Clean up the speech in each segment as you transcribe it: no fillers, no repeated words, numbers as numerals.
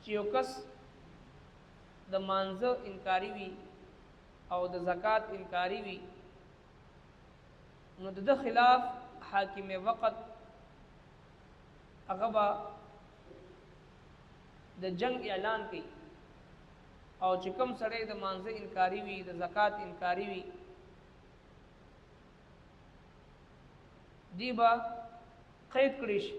چې یو کس د مانزه انکاری وي او د زکات انکاری وي نو د خلاف حاکم وقت هغه به د جنگ اعلان کوي او چې کوم سړی د مانزه انکاری وي د زکات انکاری وي دی به قید کړی شي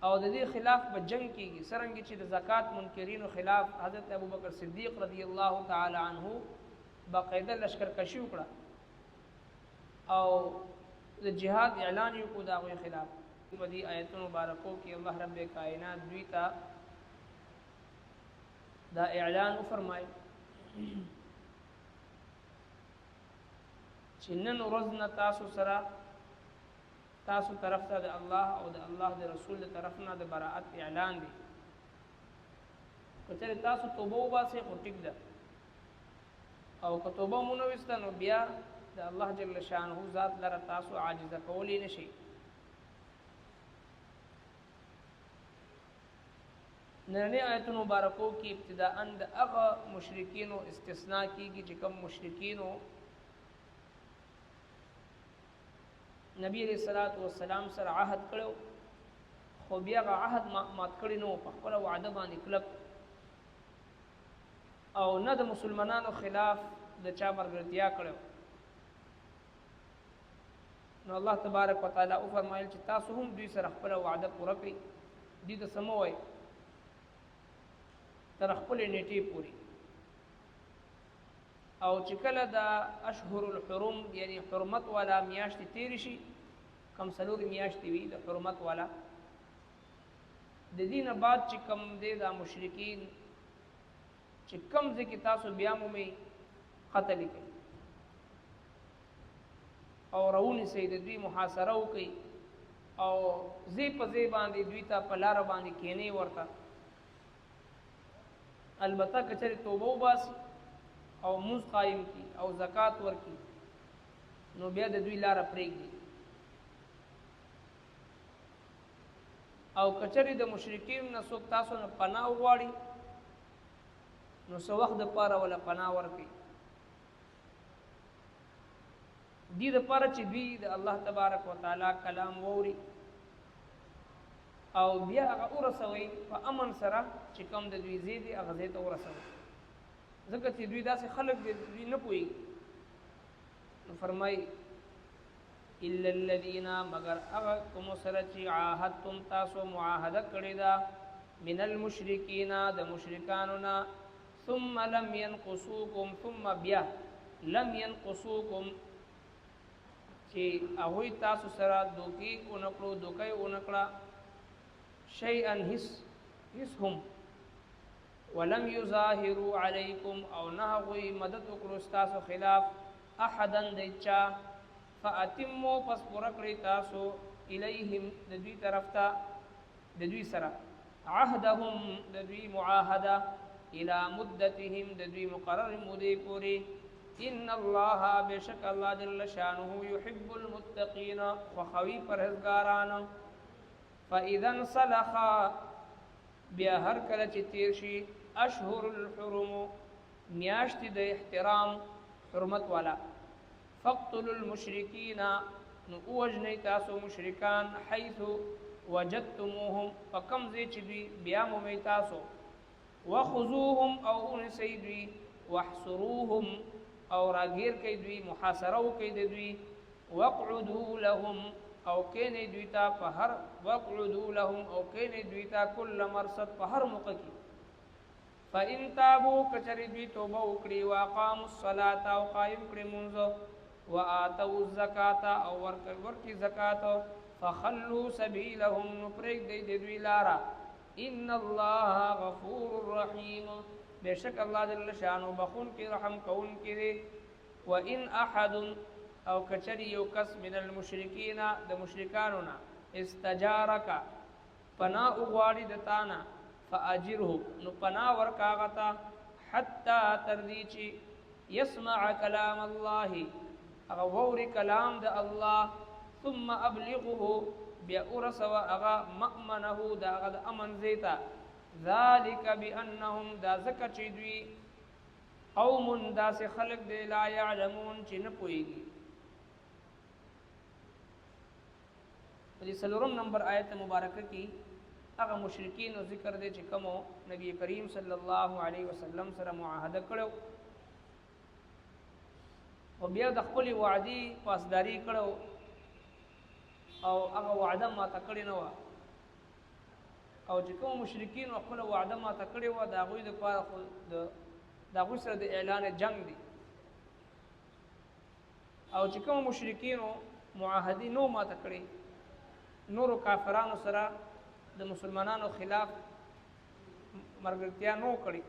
او د دې خلاف به جنگ کیږي څرنګه چې د زکات منکرینو خلاف حضرت ابوبکر صدیق رضی الله تعالی عنہ باقاعده لشکرکشي وکړه او د جهاد اعلان یې کو داغوی خلاف په دې آیتونو مبارکو کې الله رب کائنات دوی ته دا اعلان فرمایي چې نن ورځ نه تاسو سره تاسو طرف ته د الله او د الله د رسول طرف نه د براءت اعلان دی کله تاسو توبه وباسئ خو ټیک ده او که توبه مونږ وسته نو بیا د الله جل شانه ذات لره تاسو عاجز کولی نشي نرنی آیتونو مبارکو کی ابتداءً د هغه مشرکینو استثناء کیږي چې کوم مشرکینو نبی علیہ الصلوۃ والسلام سره عهد کړو خو بیا هغه عهد مات کړی نو په خپل وعده باندې کلک او نه د مسلمانانو خلاف د چا مرګرتیا کړو نو الله تبارک وتعالى او فرمایل چې تاسو هم دوی سره خپل وعده پوره کړئ دې ته سموي تر خپل نیټه پوری او چې کله د اشهر الحرم یعنی حرمت والا میاشت تیر شي کم سلور میاشت وی د حرمت والا د دین بعد چې کم دې د مشرکین چې کم ځکه تاسو بیا مو می قتل کړي او راونی سید دوی محاصره وکي او زی په زی باندې دوی ته په لار باندې کینی ورته البته کچری توبه وباسي او موز قائم کی او زکات ورکی نو بیا د دوی لار پرېږدي او کچری د مشرکین نه څوک تاسو نه پناه وغواړي نو څو وخت دپاره ولا پناه ورکړي دې دپاره چې دوی د الله تبارک وتعالی کلام ووري او بیا هغه ورسوي په امن سره چې کوم د دوی ځای دی هغه ځای ته ورسوي ځکه چې دوی داسې خلق دي دوی نه پوهېږي نو فرمایي الا الذین مگر هغه کوم سره چې عاهدتم تاسو معاهده کړې ده من المشرکین د مشرکانو نه ثم لم ينقصوكم ثم بیا لم ينقصوكم چې هغوی تاسو سره دوکې ونکړو دوکۍ ونکړه شیئا هیڅ هم ولم يظاهروا عليكم او نهغوی مدد وکړو ستاسو خلاف احدا دیچا فاتموا پس پوره کړئ تاسو الیهم د دوی طرف ته د دوی سره عهدهم د دوی معاهده الى مدتهم د دوی مقرر مودې پورې ان الله بشک الله جل شانه يحب المتقين وخوي پرهیزګاران فاذا انسلخ بیا هر کله چې تیر شي اشهر الحرم میاشت د احترام حرمت والا فاقتلوا المشرکین نو وجنی تاسو مشرکان حيث وجدتموهم فکم زی چې دوی بیا مومي تاسو وخذوهم او انسی دوی واحصروهم او راگیر کئی دوی محاصرو کئی دوی وقعدوا لهم او کینی دوی تا پہر وقعدوا لهم او کینی دوی تا کل مرصد پہر مقکی فَإِن تَابُوا کچری دوی توبه وکړي واقاموا الصلاة او قائم کړي منځ وآتوا الزکاة او ورکی زکات فخلوا سبیلهم نپریک دی دوی لارا ان الله غفور رحیم بشک الله جل شانو بخون کی رحم کون کی دی وان احد او کچری یو کس من المشرکین د مشرکانونا استجارک پنا اغواړي دتانا فاجره نو پنا ورکاغتا حتا تردیچی يسمع كلام الله اغور كلام د الله ثم ابلغه بیا ارسوا اغا مأمنه دا اغا امن زیتا ذالک بانهم دا زکه چې دوی قوم داسې خلق دی لا يعلمون چې نه پوهیږي. په دې څلورم نمبر آیت مبارکه کې هغه مشرکین او ذکر دی چې کوم نبی کریم صلی الله علیه وسلم سره معاهده کړو او بیا د خپل وعدې پاسداري کړو او هغه وعده ماته کړې نه و او چې کوم مشرکین خپل وعده ماته کړې و د هغوی دپاره خو د هغوی سره د اعلان جنگ دی او چې کوم مشرکینو معاهدې نو ماته کړې نورو کافرانو سره د مسلمانانو خلاف مرګرتیا نو کړې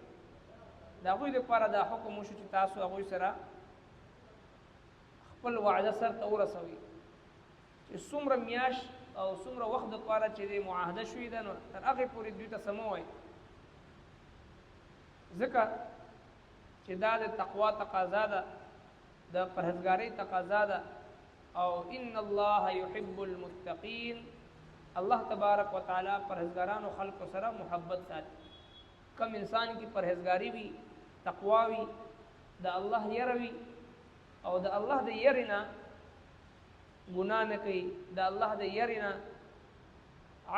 د هغوی دپاره دا حکم وشو چې تاسو هغوی سره خپل وعده سرته ورسوي چې څومره میاشت او څومره وخت دپاره چې د معاهده شوې ده نو تر هغې پورې دوی ته څه مه وایي ځکه چې دا د تقوا تقاضا ده د پرهیزګارۍ تقاضا ده او ان الله يحب المتقین الله تبارک وتعالی پرهیزګارانو خلقو سره محبت ساتي کم انسان کی پرهیزګاری وي تقوا وي د الله یره وي او د الله د یرې نه ګناه نه کوي د الله د یرې نه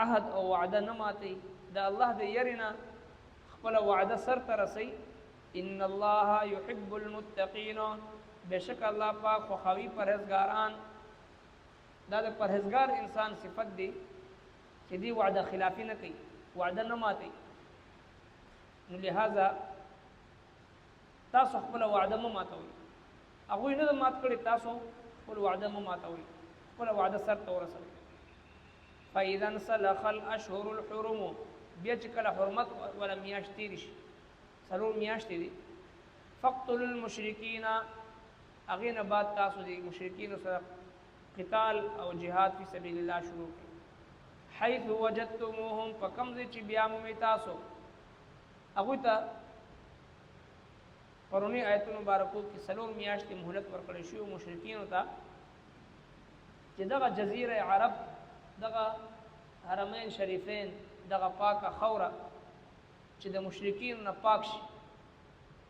عهد او وعده نه ماتي د الله د یرې نه خپله وعده سرته رسوي ان الله يحب المتقین بشک الله پاک خوښوي پرهیزګاران دا د پرهیزګار انسان صفت دی چې دی وعده خلافی نه کوي وعده نه ماتي نو لہذا تاسو خپل وعده مه ماتوئ هغوی نه مات کړي تاسو خپل وعده مه ماتوئ خپل وعده سرته ورسوئ فاذا انسلخ الاشهر الحرم بیا چې کله حرمت ولا میاشت تېرې شي څلور میاشتې دي فاقتلوا المشرکین هغې نه بعد تاسو د مشرکینو سره قتال او جهاد فی سبیل الله شروع کړئ حیث وجدتموهم په کوم ځای چې بیا مومئ تاسو هغوی ته پرونی آیتونو مبارکو کې څلور میاشتې مهلت ورکړی شوي مشرکینو ته چې دغه جزیره عرب دغه حرمین شریفین دغه پاکه خوره چې د مشرکینو نه پاک شي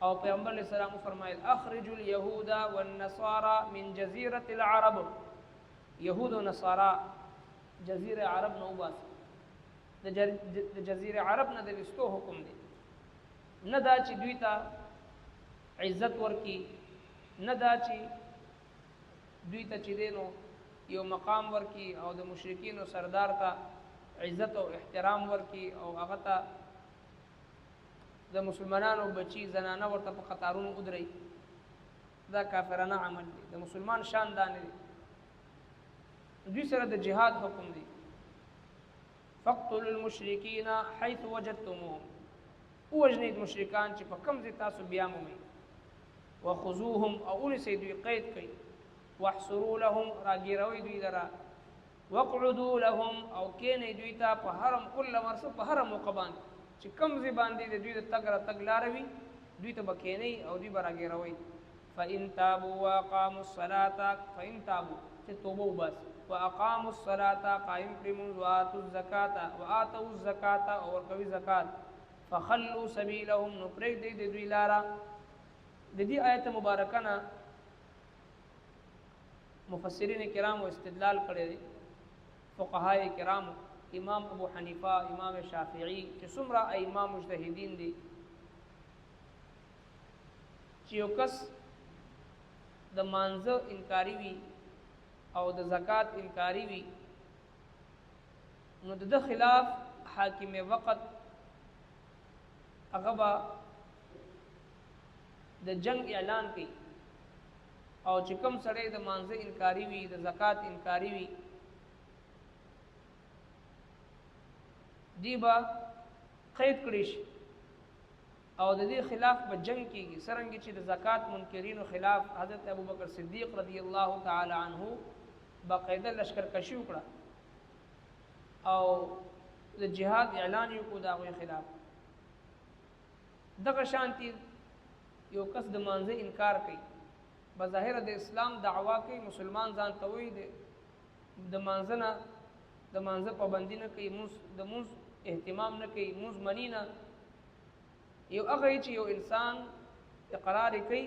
او پیغمبر علیه السلام وفرمایل اخرجوا اليهود والنصارى من جزیرة العرب یهود و نصارا جزیره عرب نه وباسي د جزیره عرب نه د وستو حکم دی نه دا چې دوی ته عزت ورکی نه دا چې دوی ته چې دی نو یو مقام ورکی او د مشرکینو سردار ته عزت او احترام ورکی او هغه ته د مسلمانانو بچی زنانه ورته په قطارونو ودرئ دا کافرانه عمل دی د مسلمان شان دا نه دی دوی سره د جهاد حکم دی فاقتلوا المشرکین حيث وجدتموهم ووجنئ مشرکان چې په کوم ځای تاسو بیا مومئ وخذوهم او ونیسئ دوی قید کړئ واحصروا لهم راګیروئ دوی لره واقعدوا لهم او کینئ دوی ته په هر کله مرسه په هر موقع باندې چې کوم ځای باندې د دوی د تګ راتګ لاره وي دوی ته به کینئ او دوی به راګیروئ فإن تابوا وأقاموا الصلاة فإن تابوا چې توبه وباسي واقاموا الصلاة قائم کړي وآتوا الزکاة او ورکوي زکات فخلوا سبیلهم نو پرېږدئ د دوی لاره د دې آیت مبارکه نه مفسرین کرامو استدلال کړی دی فقهای کرامو امام ابو حنیفه امام شافعی چې څومره ائمه مجتهدین دي چې یو کس د مانځه انکاری وي او د زکات انکاری وي نو د خلاف حاکم وقت هغه به د جنگ اعلان کوي او چې کوم سړی د مانځه انکاری وي د زکات انکاری وي دی به قید کړی شي او د دې خلاف به جنگ کیږي څرنګه چې د زکات منکرینو خلاف حضرت ابوبکر صدیق رضی الله تعالی عنه باقاعده لشکرکشي وکړه او د جهاد اعلان یې وکړو د هغوی خلاف دغه شانتي یو کس د مانځه انکار کوي بظاهره د اسلام دعوا کوي مسلمان ځان ته وایي د مانځه پابندي نه کوي د مونځ اهتمام نه کوي موږ مني نه یو هغه چې یو انسان اقرار کوي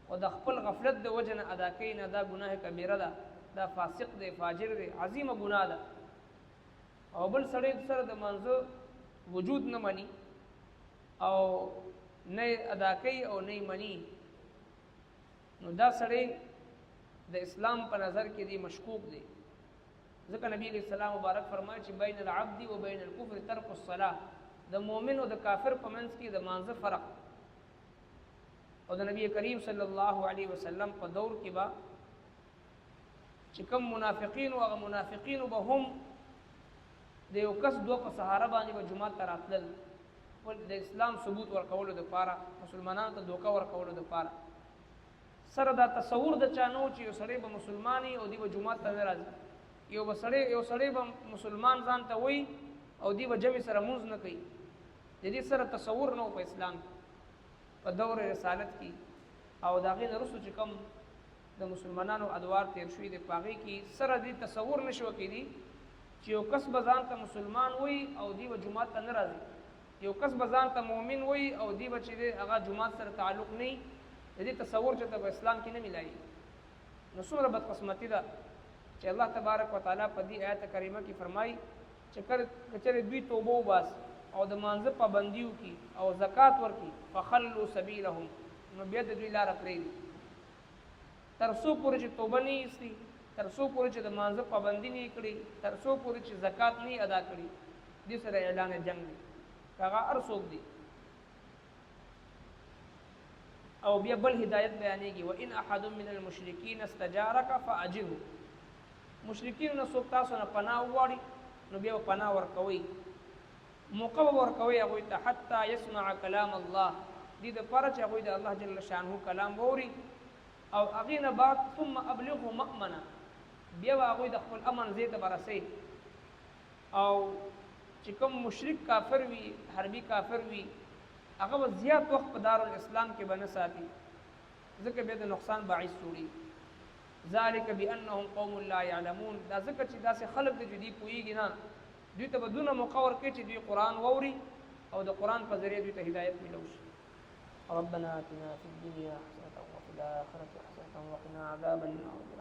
او د خپل غفلت د وجه نه ادا کوي نه دا ګناه کبیره ده دا فاسق دی فاجر دی عظیمه ګناه ده او بل سړی سره د منځ وجود نه مني او نه ادا کوي او نه مني نو دا سړی د اسلام په نظر کې دی مشکوک دی ځکه نبی علیہ السلام مبارک فرمایي چې بین العبد و بین الكفر ترک الصلاه د مؤمن او د کافر په منځ کې د مانزه فرق او د نبی کریم صلی الله علیه وسلم په دور کې با چې کوم منافقین او هغه منافقین به هم د یو کس دوه په سهاره باندې به جمعه ته راتلل ول د اسلام ثبوت ورکولو لپاره مسلمانانو ته دوکه ورکولو لپاره سره دا تصور د چانو چې یو سړی به مسلمانی او دی به جمعه ته نه راځي یو سړی به مسلمان ځان ته وای او دی به جمع سره مونږ نه کوي د دې سره تصور نه په اسلام په دور رسالت کې او دا غي رسو چې کوم د مسلمانانو ادوار تیر شوی د پاغي کې سره دې تصور نشو کېدی چې یو کس به ځان ته مسلمان وای او دی به جمعه ته نه راځي یو کس به ځان ته مؤمن وای او دی به چې هغه جمعه سره تعلق نه د دې تصور چې په اسلام کې نه ملایي نو څومره بدقسمتي ده چې الله تبارک وتعالى په دې آیت کریمه کې فرمایي چې کچره دوی توبه وباس او د مانزه پابندیو کی او زکات ورکی فخلوا سبیلهم نو بیا د دوی لار پرې ترسو پورې چې توبه نه ایستي ترسو پورې چې د مانزه پابندی نه کړي ترسو پورې چې زکات نه ادا کړي دې سره اعلان جنگ دی هغه ارسوک دی او بیا بل هدایت بیانېږي و ان احد من المشرکین استجارک فاجره مشرکین نو څوک تاسو نه پناه وغواړي نو بیا پناه ورکوي موقع ورکوي هغه ته حتی يسمع کلام الله دې د پاره چې هغه د الله جل شانه کلام ووري او هغه نه بعد ثم ابلغه مأمنا بیا هغه د خپل امن زیته برسي او چې کوم مشرک کافر وي حربي کافر وي هغه زیات وخت په دار الاسلام کې بنه ساتي ځکه به د نقصان باعث جوړي ذالک بانهم قوم لا يعلمون دا ځکه چې داسې خلق د جدي پويږي نه دوی ته بدون مقور کې چې دوی قران ووري او د قران په ذریعہ دوی ته هدایت ملوشي ربنا آتنا في الدنيا حسنة وفي الآخرة حسنة وقنا عذاب النار